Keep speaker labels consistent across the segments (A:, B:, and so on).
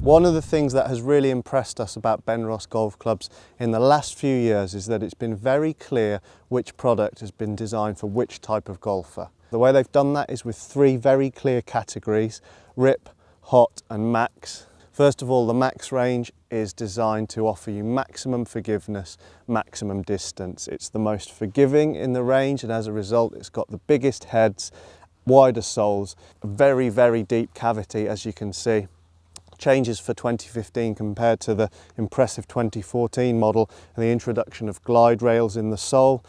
A: One of the things that has really impressed us about Benross golf clubs in the last few years is that it's been very clear which product has been designed for which type of golfer. The way they've done that is with three very clear categories: Rip, Hot and Max. First of all, the Max range is designed to offer you maximum forgiveness, maximum distance. It's the most forgiving in the range, and as a result it's got the biggest heads, wider soles, a very, very deep cavity, as you can see. Changes for 2015 compared to the impressive 2014 model, and the introduction of glide rails in the sole.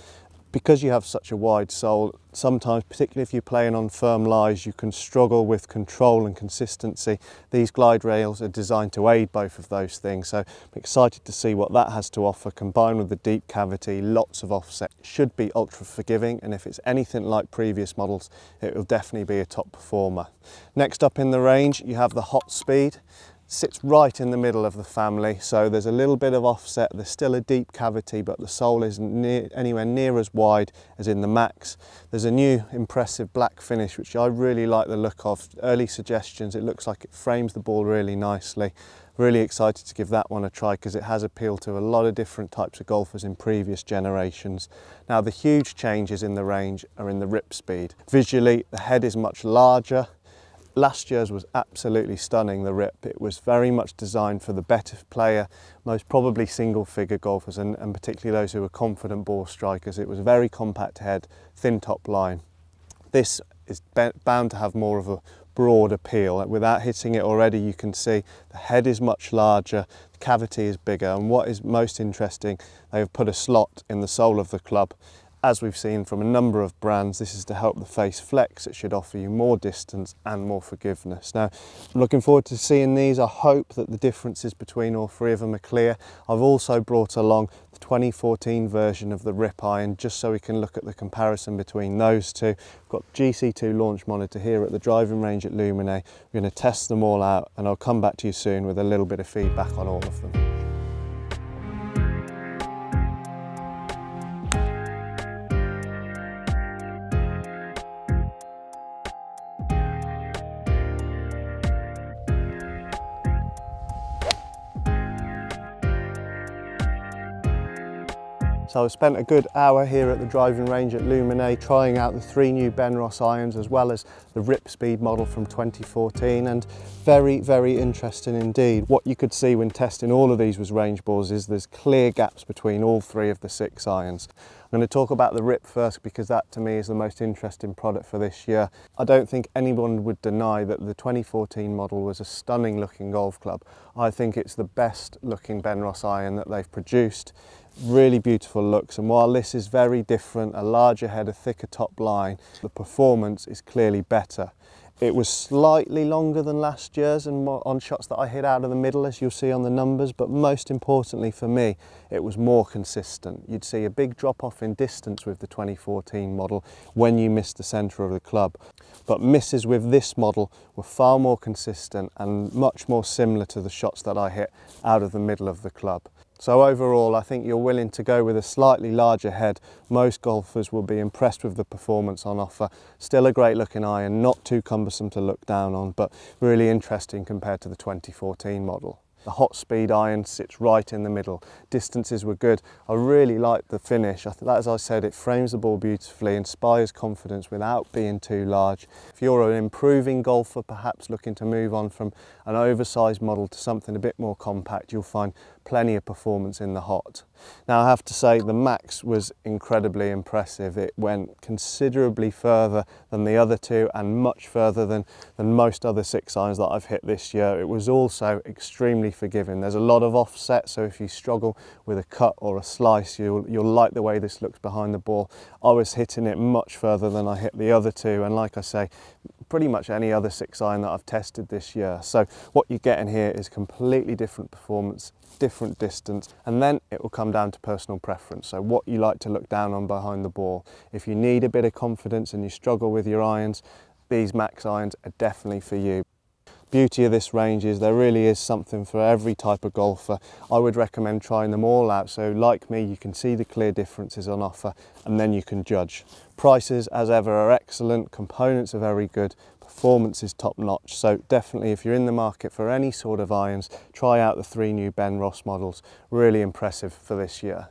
A: Because you have such a wide sole, sometimes, particularly if you're playing on firm lies, you can struggle with control and consistency. These glide rails are designed to aid both of those things, so I'm excited to see what that has to offer, combined with the deep cavity, lots of offset. It should be ultra forgiving, and if it's anything like previous models, it will definitely be a top performer. Next up in the range, you have the Hot Speed. Sits right in the middle of the family, so there's a little bit of offset. There's still a deep cavity, but the sole isn't anywhere near as wide as in the Max. There's a new impressive black finish, which I really like the look of. Early suggestions, it looks like it frames the ball really nicely. Really excited to give that one a try because it has appealed to a lot of different types of golfers in previous generations. Now, the huge changes in the range are in the Rip Speed. Visually, the head is much larger. Last year's was absolutely stunning, the Rip. It was very much designed for the better player, most probably single figure golfers, and particularly those who were confident ball strikers. It was a very compact head, thin top line. This is bound to have more of a broad appeal. Without hitting it already, you can see the head is much larger, the cavity is bigger, and what is most interesting, they have put a slot in the sole of the club. As we've seen from a number of brands, this is to help the face flex. It should offer you more distance and more forgiveness. Now, I'm looking forward to seeing these. I hope that the differences between all three of them are clear. I've also brought along the 2014 version of the Rip iron, just so we can look at the comparison between those two. We've got GC2 launch monitor here at the driving range at Luminae. We're going to test them all out, and I'll come back to you soon with a little bit of feedback on all of them. So I've spent a good hour here at the driving range at Luminae trying out the three new Benross irons, as well as the Rip Speed model from 2014, and very, very interesting indeed. What you could see when testing all of these was range balls is there's clear gaps between all three of the 6 irons. I'm going to talk about the Rip first because that to me is the most interesting product for this year. I don't think anyone would deny that the 2014 model was a stunning looking golf club. I think it's the best looking Benross iron that they've produced. Really beautiful looks, and while this is very different, a larger head, a thicker top line, the performance is clearly better. It was slightly longer than last year's and more on shots that I hit out of the middle, as you'll see on the numbers, but most importantly for me, it was more consistent. You'd see a big drop off in distance with the 2014 model when you missed the centre of the club. But misses with this model were far more consistent and much more similar to the shots that I hit out of the middle of the club. So overall, I think you're willing to go with a slightly larger head. Most golfers will be impressed with the performance on offer. Still a great looking iron, not too cumbersome to look down on, but really interesting compared to the 2014 model. The Hot Speed iron sits right in the middle. Distances were good. I really liked the finish. As I said, it frames the ball beautifully, inspires confidence without being too large. If you're an improving golfer, perhaps looking to move on from an oversized model to something a bit more compact, you'll find plenty of performance in the Hot. Now, I have to say the Max was incredibly impressive. It went considerably further than the other two and much further than most other 6 irons that I've hit this year. It was also extremely forgiving. There's a lot of offset, so if you struggle with a cut or a slice, you'll like the way this looks behind the ball. I was hitting it much further than I hit the other two, and like I say, pretty much any other 6 iron that I've tested this year. So what you're getting here is completely different performance, different distance, and then it will come down to personal preference. So what you like to look down on behind the ball. If you need a bit of confidence and you struggle with your irons, these Max irons are definitely for you. Beauty of this range is there really is something for every type of golfer. I would recommend trying them all out, so like me, you can see the clear differences on offer and then you can judge. Prices, as ever, are excellent, components are very good, performance is top notch, so definitely if you're in the market for any sort of irons, try out the 3 new Benross models. Really impressive for this year.